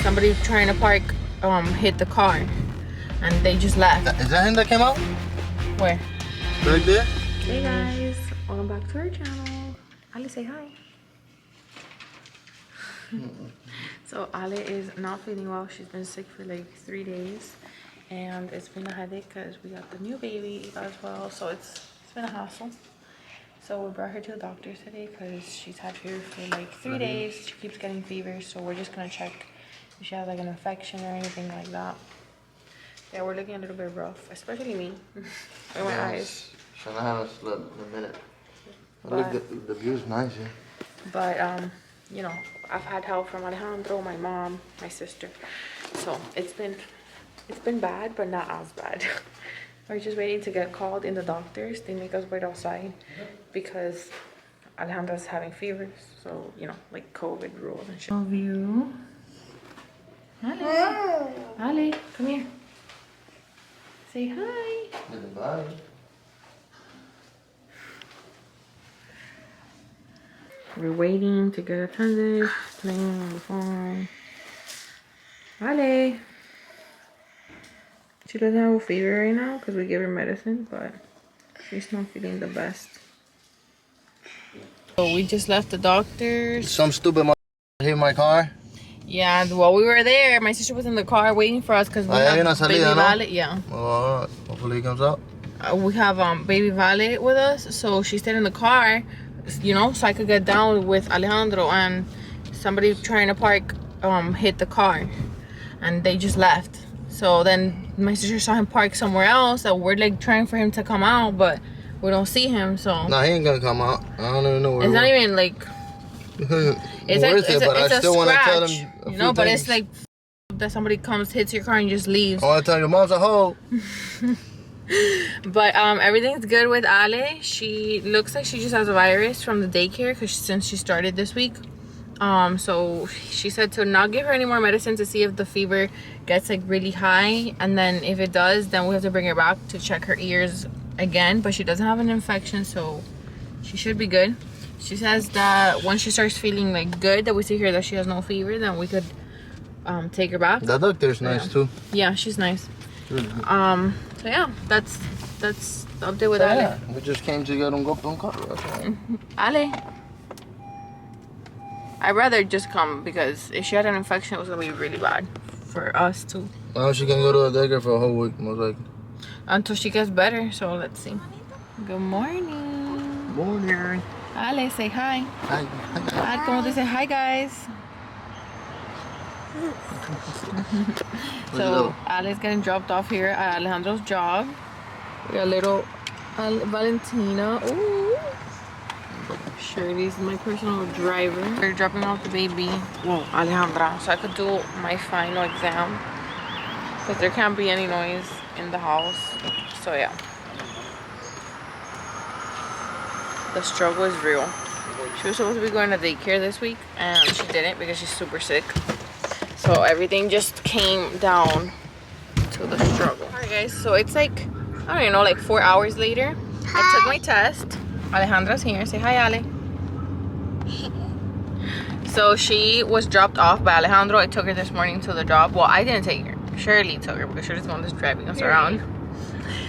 somebody trying to park hit the car, and they just left. Is that him that came out? Where? Right there? Hey guys, welcome back to our channel. Ali, say hi. So Ali is not feeling well. She's been sick for like 3 days, and it's been a headache because we got the new baby as well. So it's been a hassle. So we brought her to the doctor today because she's had fever for like 3 days. She keeps getting fever, so we're just gonna check if she has like an infection or anything like that. Yeah, we're looking a little bit rough, especially me. With my eyes. Shanae hasn't slept in a minute. Look, the view's nice here. But you know, I've had help from Alejandro, my mom, my sister. So it's been bad, but not as bad. We're just waiting to get called in the doctors. They make us wait outside because Alejandro's having fevers. So, you know, like COVID rules and shit. Love you. Ali. Ali, come here. Say hi. Bye. We're waiting to get attended. Playing on the phone. Ali. She doesn't have a fever right now because we gave her medicine, but she's not feeling the best. So we just left the doctor's. Some stupid hit my car. Yeah, while we were there, my sister was in the car waiting for us because we have baby Violet. Yeah. Oh, hopefully he comes out. We have baby Violet with us, so she stayed in the car, you know, so I could get down with Alejandro, and somebody trying to park hit the car, and they just left. So then my sister saw him park somewhere else, so we're like trying for him to come out, but we don't see him. So nah, he ain't gonna come out. I don't even know where. It's not even like it's worth it, but I still want to tell him. You know, but it's like that somebody comes, hits your car, and just leaves. I want to tell your mom's a hoe. But everything's good with Ale. She looks like she just has a virus from the daycare because since she started this week. So she said to not give her any more medicine to see if the fever gets like really high, and then if it does, then we have to bring her back to check her ears again. But she doesn't have an infection, so she should be good. She says that once she starts feeling like good, that we see here that she has no fever, then we could take her back. That doctor's nice too. Yeah, she's nice. So yeah, that's the update with Ale. We just came to get him go on coffee. Ale, I'd rather just come because if she had an infection, it was gonna be really bad for us too. Well, she can go to the daycare for a whole week, most likely. Until she gets better, so let's see. Good morning. Morning. Ale, say hi. Hi. Hi, como te say hi, guys. So Ale's getting dropped off here at Alejandro's job. We got little Valentina. Ooh. Shirley's my personal driver. We're dropping off the baby, well, Alejandra, so I could do my final exam because there can't be any noise in the house. So yeah, the struggle is real. She was supposed to be going to daycare this week and she didn't because she's super sick. So everything just came down to the struggle. Alright guys, so it's like, I don't even know, like 4 hours later. Hi. I took my test. Alejandra's here. Say hi, Ale. So she was dropped off by Alejandro. I took her this morning to the job. Well, I didn't take her. Shirley took her because Shirley's the one that's driving us around.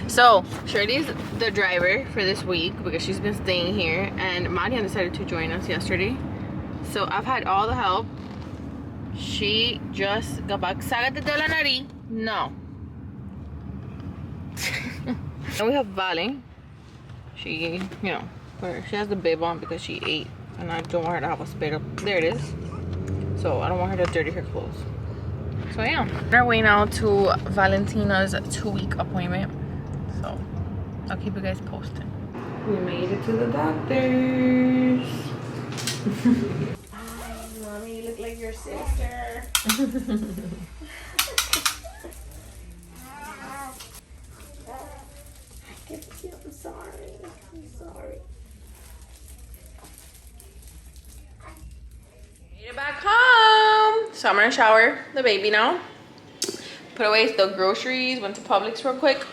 So Shirley's the driver for this week because she's been staying here, and Marian decided to join us yesterday. So I've had all the help. She just got back. Ságate de la nariz. No. And we have Vale. She, you know, she has the bib on because she ate, and I don't want her to have a spit up. There it is. So I don't want her to dirty her clothes. So yeah, on our way now to Valentina's 2-week appointment. So I'll keep you guys posted. We made it to the doctor's. Mommy, you look like your sister. I'm sorry. I'm sorry. Made it back home. So I'm gonna shower the baby now. Put away the groceries. Went to Publix real quick,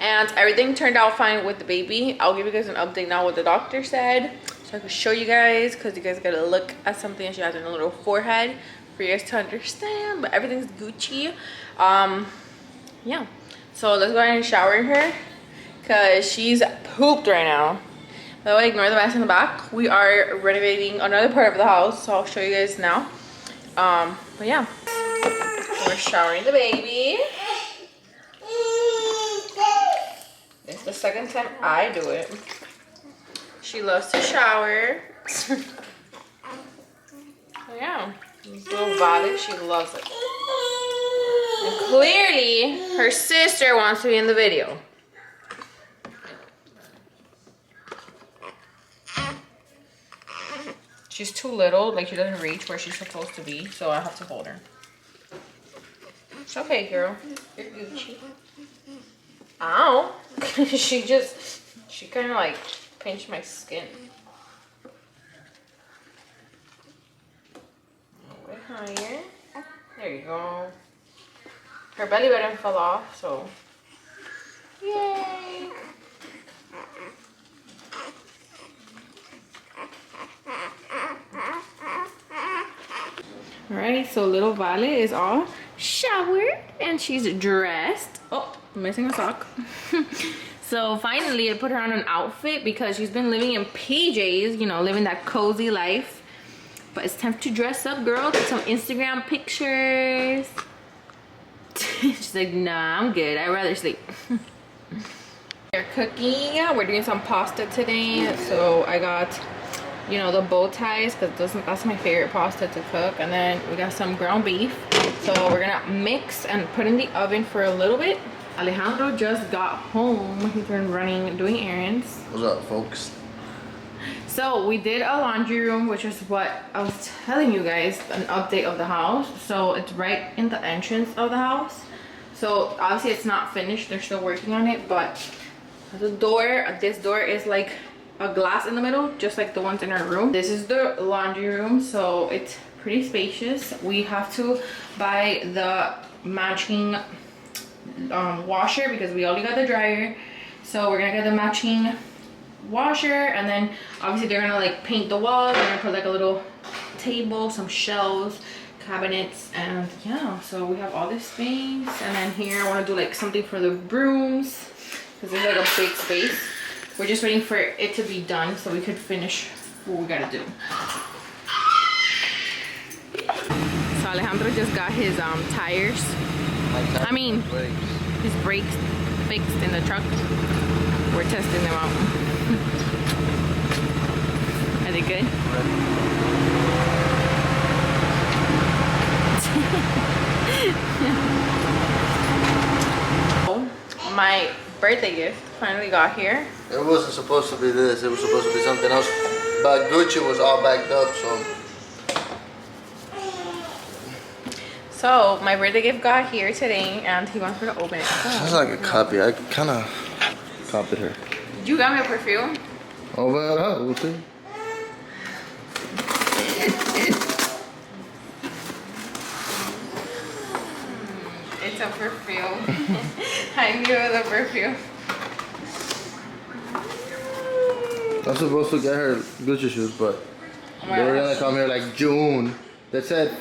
and everything turned out fine with the baby. I'll give you guys an update now what the doctor said, so I can show you guys, because you guys gotta look at something that she has in a little forehead. for you guys to understand, but everything's Gucci. Yeah, so let's go ahead and shower her because she's pooped right now. By the way, ignore the mess in the back. We are renovating another part of the house, so I'll show you guys now. But yeah, we're showering the baby. It's the second time I do it. She loves to shower. So yeah, little Vale, she loves it. And clearly, her sister wants to be in the video. She's too little, like she doesn't reach where she's supposed to be, so I have to hold her. It's okay, girl. You're Gucci. Ow. she kind of like pinched my skin. A bit higher. There you go. Her belly button fell off, so yay. Alright, so little Vale is all showered and she's dressed. Oh, I'm missing a sock. So finally I put her on an outfit because she's been living in PJs, you know, living that cozy life. But it's time to dress up, girl. Take some Instagram pictures. She's like, nah, I'm good. I'd rather sleep. We're cooking. We're doing some pasta today. So I got, you know, the bow ties because that's my favorite pasta to cook. And then we got some ground beef. So we're gonna mix and put in the oven for a little bit. Alejandro just got home. He's been running, doing errands. What's up, folks? So we did a laundry room, which is what I was telling you guys, an update of the house. So it's right in the entrance of the house. So obviously it's not finished, they're still working on it, but the door, this door is like a glass in the middle, just like the ones in our room. This is the laundry room, so it's pretty spacious. We have to buy the matching washer because we only got the dryer. So we're gonna get the matching washer, and then obviously they're gonna like paint the walls. They're gonna put like a little table, some shelves, cabinets, and yeah, so we have all this space. And then here I want to do like something for the brooms because there's like a big space. We're just waiting for it to be done so we could finish what we gotta do. So Alejandro just got his tires, I mean his brakes fixed in the truck. We're testing them out. Are they good? My birthday gift finally got here. It wasn't supposed to be this. It was supposed to be something else. But Gucci was all backed up, so. So my birthday gift got here today, and he wants me to open it. Sounds like a copy. I kind of copied her. You got me a perfume? Oh, well, we'll see. It's a perfume. I knew it was a perfume. I'm supposed to get her Gucci shoes, but they were gonna come here like June. They said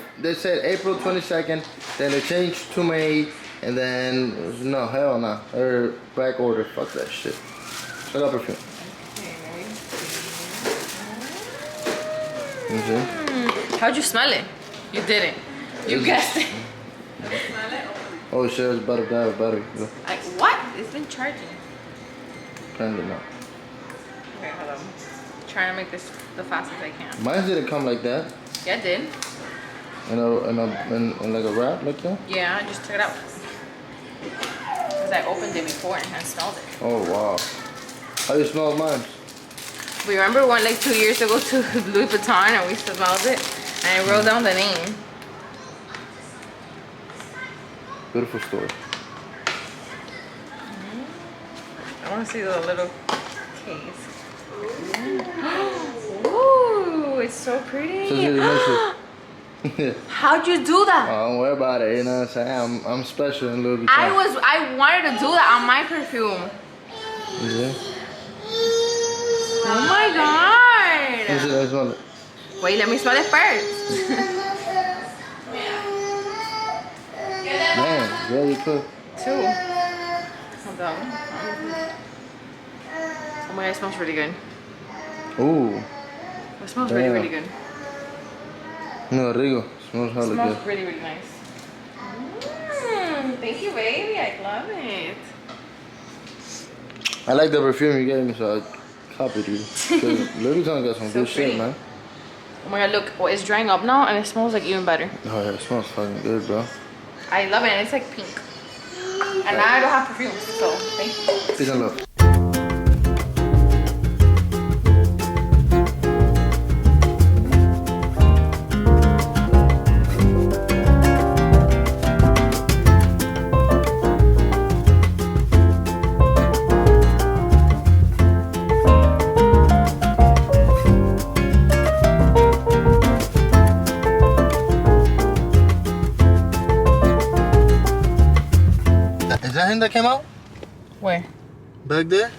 April 22nd, then they changed to May, and then no, hell no. They're back order. Fuck that shit. Shut up, perfume. Okay. How'd you smell it? You didn't. You guessed it. Smell it? Oh shit, it's better die with battery. Go. Like what? It's been charging. Apparently not. Okay, hold on. Trying to make this the fastest I can. Mine didn't come like that. Yeah, it did. In like a wrap like that? Yeah, I just took it out. Because I opened it before and I smelled it. Oh wow. How you smell mine? We remember we went like 2 years ago to Louis Vuitton and we smelled it. And I wrote down the name. Beautiful story. I want to see the little case. Ooh, it's so pretty. How'd you do that? Oh, don't worry about it, you know what I'm saying? I'm special in Louis Vuitton. I wanted to do that on my perfume. Yeah. Oh my god. Let me smell it. Wait, let me smell it first. Yeah, you could. 2. Hold on. Oh my god, it smells really good. Ooh. It smells Yeah. really, really good. No, rico. Smells It hella smells good. really, really nice. Thank you, baby. I love it. I like the perfume you gave me, so I copied you. Louis Vuitton got some So good shit, pretty. man. Oh my god, look. Well, it's drying up now and it smells like even better. Oh yeah, it smells fucking good, bro. I love it and it's like pink. And now I don't have perfume, so thank you. Peace and love. Is that him that came out? Where? Back there?